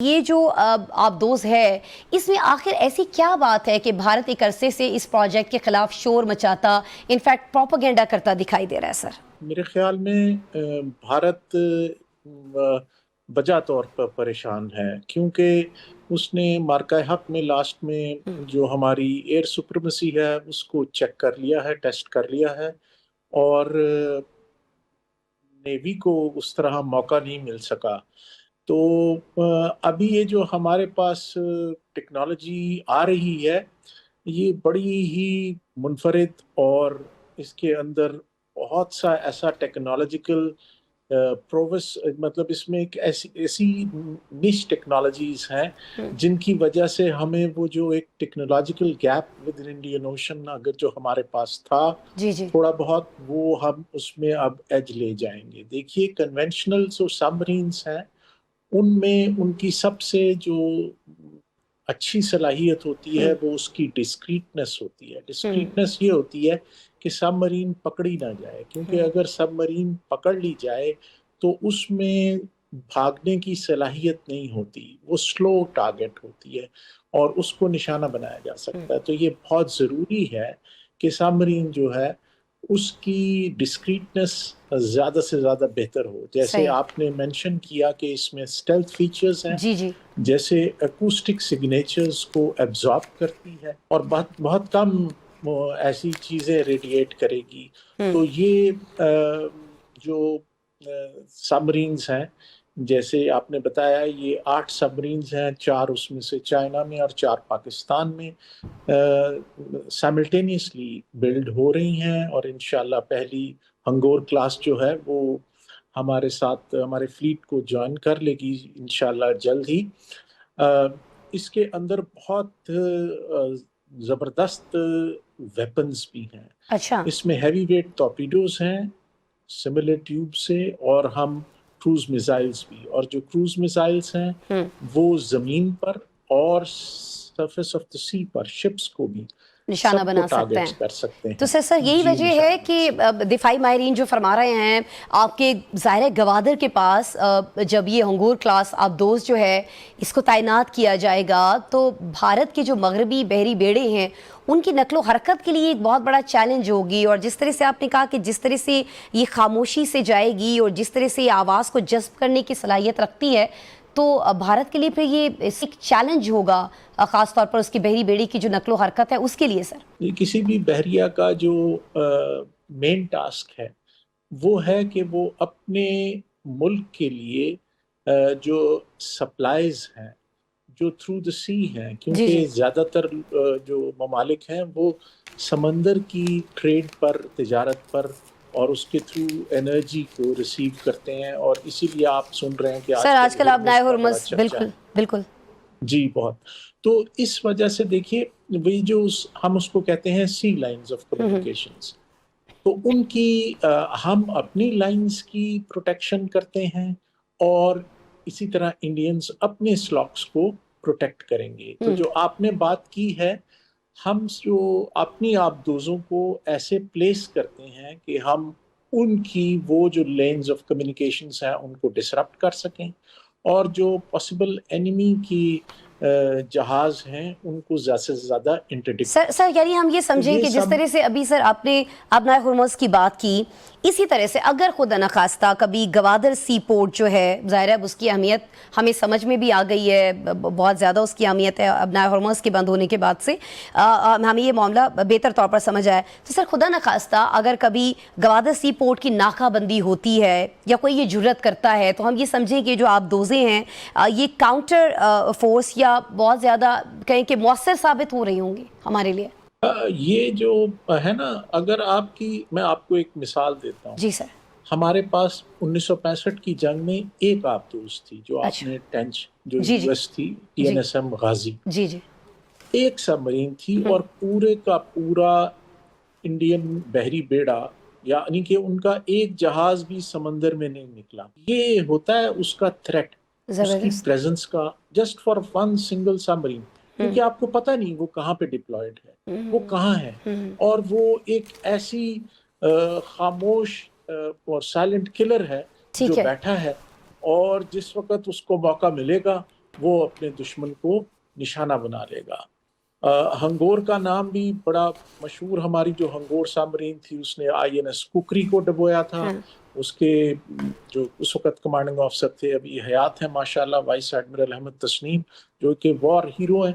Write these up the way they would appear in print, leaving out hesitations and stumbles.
یہ جو آپ دوز ہے اس میں آخر ایسی کیا بات ہے کہ بھارت ایک عرصے سے اس پروجیکٹ کے خلاف شور مچاتا انفیکٹ پروپیگنڈا کرتا دکھائی دے رہا ہے سر؟ میرے خیال میں بھارت بجا طور پر پریشان ہے، کیونکہ اس نے مارکہ حق میں لاسٹ میں جو ہماری ایئر سپریمیسی ہے اس کو چیک کر لیا ہے، ٹیسٹ کر لیا ہے، اور نیوی کو اس طرح موقع نہیں مل سکا۔ تو ابھی یہ جو ہمارے پاس ٹیکنالوجی آ رہی ہے یہ بڑی ہی منفرد، اور اس کے اندر بہت سا ایسا ٹیکنالوجیکل پروگریس، مطلب اس میں ایک ایسی نش ٹیکنالوجیز ہیں جن کی وجہ سے ہمیں وہ جو ایک technological gap with Indian ocean اگر جو ہمارے پاس تھا جی جی تھوڑا بہت، وہ ہم اس میں اب ایج لے جائیں گے۔ دیکھیے کنونشنل جو سب مرینز ہیں ان میں ان کی سب سے جو اچھی صلاحیت ہوتی ہے وہ اس کی ڈسکریٹنس ہوتی ہے۔ ڈسکریٹنس یہ ہوتی ہے کہ سب مرین پکڑی نہ جائے، کیونکہ اگر سب مرین پکڑ لی جائے تو اس میں بھاگنے کی صلاحیت نہیں ہوتی، وہ سلو ٹارگٹ ہوتی ہے اور اس کو نشانہ بنایا جا سکتا ہے۔ تو یہ بہت ضروری ہے کہ سب مرین جو ہے اس کی ڈسکریٹنس زیادہ سے زیادہ بہتر ہو۔ جیسے صحیح، آپ نے مینشن کیا کہ اس میں اسٹیلتھ فیچرز ہیں، جی جی جیسے اکوسٹک سگنیچرز کو ایبزارب کرتی ہے اور بہت بہت کم ایسی چیزیں ریڈیٹ کرے گی۔ تو یہ جو سبمرینز ہیں، جیسے آپ نے بتایا یہ 8 سبمرینز ہیں، 4 اس میں سے چائنا میں اور 4 پاکستان میں سائملٹینیسلی بلڈ ہو رہی ہیں، اور انشاءاللہ پہلی ہنگور کلاس جو ہے وہ ہمارے ساتھ ہمارے فلیٹ کو جوائن کر لے گی انشاءاللہ جلد ہی۔ اس کے اندر بہت زبردست ویپنز بھی ہیں۔ اچھا اس میں ہیوی ویٹ ٹارپیڈوز ہیں سملر ٹیوب سے، اور ہم کروز میزائلز بھی، اور جو کروز میزائلز ہیں وہ زمین پر اور سرفیس آف دا سی پر شپس کو بھی نشانہ سب کو بنا سکتے ٹارگٹ ہیں۔ کر سکتے تو ہیں۔ سر یہی جی وجہ ہے کہ دفاعی ماہرین جو فرما رہے ہیں آپ کے ظاہر گوادر کے پاس جب یہ ہنگور کلاس آپ دوست جو ہے اس کو تعینات کیا جائے گا تو بھارت کے جو مغربی بحری بیڑے ہیں ان کی نقل و حرکت کے لیے ایک بہت بڑا چیلنج ہوگی، اور جس طرح سے آپ نے کہا کہ جس طرح سے یہ خاموشی سے جائے گی اور جس طرح سے یہ آواز کو جذب کرنے کی صلاحیت رکھتی ہے تو بھارت کے لیے پھر یہ ایک چیلنج ہوگا، خاص طور پر اس کی بحری بیڑی کی جو نقل و حرکت ہے اس کے لیے سر۔ کسی بھی بحریہ کا جو مین ٹاسک ہے وہ ہے کہ وہ اپنے ملک کے لیے جو سپلائز ہیں جو تھرو دا سی ہیں، جی جی کیونکہ زیادہ تر جو ممالک ہیں وہ سمندر کی ٹریڈ پر، تجارت پر اور اس کے تھرو انرجی کو ریسیو کرتے ہیں، اور اسی لیے آپ سن رہے ہیں کہ سر آج کل آپ ہرمز نائے کا بڑا ہرمز چرچا بالکل ہے۔ بالکل جی بہت۔ تو اس وجہ سے دیکھیے وہی جو ہم اس کو کہتے ہیں سی لائنز آف کمیونیکیشنز، تو ان کی ہم اپنی لائنز کی پروٹیکشن کرتے ہیں، اور اسی طرح انڈینز اپنے سلاکس کو پروٹیکٹ کریں گے۔ تو جو آپ نے بات کی ہے، ہم جو اپنی آبدوزوں کو ایسے پلیس کرتے ہیں کہ ہم ان کی وہ جو لینز آف کمیونیکیشنز ہیں ان کو ڈسرپٹ کر سکیں، اور جو پاسبل اینیمی کی جہاز ہیں ان کو زیادہ سے زیادہ انٹرڈکٹ سر کریں۔ یعنی ہم یہ تو سمجھیں یہ کہ جس سب طرح سے ابھی سر آپ نے نائے ہرمز کی بات کی، اسی طرح سے اگر خدا نخواستہ کبھی گوادر سی پورٹ جو ہے، ظاہر ہے اس کی اہمیت ہمیں سمجھ میں بھی آ گئی ہے، بہت زیادہ اس کی اہمیت ہے اب نائے ہرمز کے بند ہونے کے بعد سے ہمیں یہ معاملہ بہتر طور پر سمجھ آیا۔ تو سر خدا نخواستہ اگر کبھی گوادر سی پورٹ کی ناکہ بندی ہوتی ہے یا کوئی یہ جرت کرتا ہے تو ہم یہ سمجھیں کہ جو آپ دوزیں ہیں یہ کاؤنٹر فورس یا بہت زیادہ کہیں کہ مؤثر ثابت ہو رہی ہوں گی ہمارے لیے۔ یہ جو ہے نا، اگر میں آپ کو ایک مثال دیتا ہوں۔ جی سر۔ ہمارے پاس 1965 کی جنگ میں ایک آبدوز تھی جو آپ اچھا نے ٹینچ جو جی جی یو ایس تھی، T N G S M Ghazi, جی جی ایک سب مرین تھی، اور پورے کا پورا انڈین بحری بیڑا، یعنی کہ ان کا ایک جہاز بھی سمندر میں نہیں نکلا۔ یہ ہوتا ہے اس کا تھریٹ، اس کی زبردست۔ پریزنس کا، just for one single sub Marine, کیونکہ آپ کو پتہ نہیں وہ کہاں پہ ڈپلائڈ ہے، وہ کہاں ہے، اور وہ ایک ایسی خاموش اور سائلنٹ کلر ہے جو ٹھیک ہے بیٹھا ہے، اور جس وقت اس کو موقع ملے گا وہ اپنے دشمن کو نشانہ بنا لے گا۔ ہنگور کا نام بھی بڑا مشہور، ہماری جو ہنگور سامرین تھی اس نے INS ککری کو ڈبویا تھا۔ ہاں اس کے جو اس وقت کمانڈنگ آفیسر تھے، ابھی حیات ہیں ماشاءاللہ، وائس ایڈمرل احمد تسنیم، جو کہ وار ہیرو ہیں۔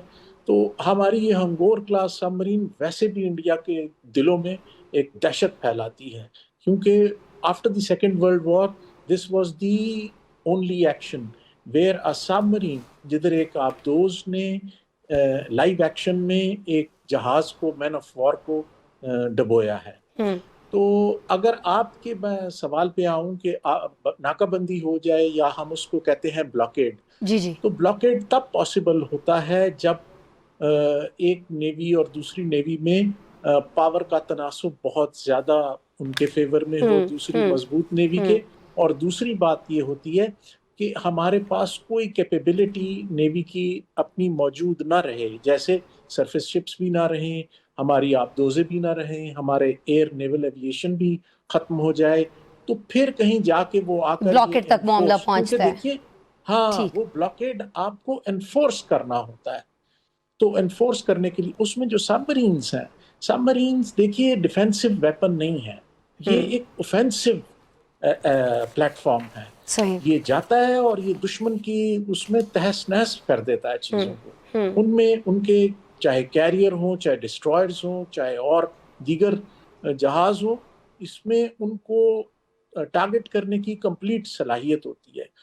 تو ہماری یہ ہنگور کلاس سبمرین ویسے بھی انڈیا کے دلوں میں ایک دہشت پھیلاتی ہے، کیونکہ after the Second World War this was the only action where a submarine, جدھر ایک آبدوز نے لائیو ایکشن میں ایک جہاز کو، مین آف وار کو ڈبویا ہے۔ تو اگر آپ کے میں سوال پہ آؤں کہ ناکہ بندی ہو جائے یا ہم اس کو کہتے ہیں بلاکیڈ، جی جی تو بلاکیڈ تب پاسبل ہوتا ہے جب ایک نیوی اور دوسری نیوی میں پاور کا تناسب بہت زیادہ ان کے فیور میں ہو، دوسری مضبوط نیوی کے، اور دوسری بات یہ ہوتی ہے کہ ہمارے پاس کوئی کیپیبلٹی نیوی کی اپنی موجود نہ رہے، جیسے سرفیس شپس بھی نہ رہیں، ہماری آبدوزیں بھی نہ رہیں، ہمارے ایئر نیول ایویشن بھی ختم ہو جائے، تو پھر کہیں جا کے وہ آ کر بلاکیٹ تک معاملہ کیونکہ پہنچتا ہے۔ دیکھیے ہاں ٹھیک، وہ بلاکیڈ آپ کو انفورس کرنا ہوتا ہے، تو انفورس کرنے کے لیے اس میں جو سبمرینز ہیں، سبمرینز دیکھیے ڈیفینسو ویپن نہیں ہے، یہ ایک اوفینسو پلیٹ فارم ہے۔ صحیح، یہ جاتا ہے اور یہ دشمن کی اس میں تہس نہس کر دیتا ہے چیزوں کو۔ ان میں ان کے چاہے کیریئر ہوں، چاہے ڈسٹرائرز ہوں، چاہے اور دیگر جہاز ہوں، اس میں ان کو ٹارگٹ کرنے کی کمپلیٹ صلاحیت ہوتی ہے۔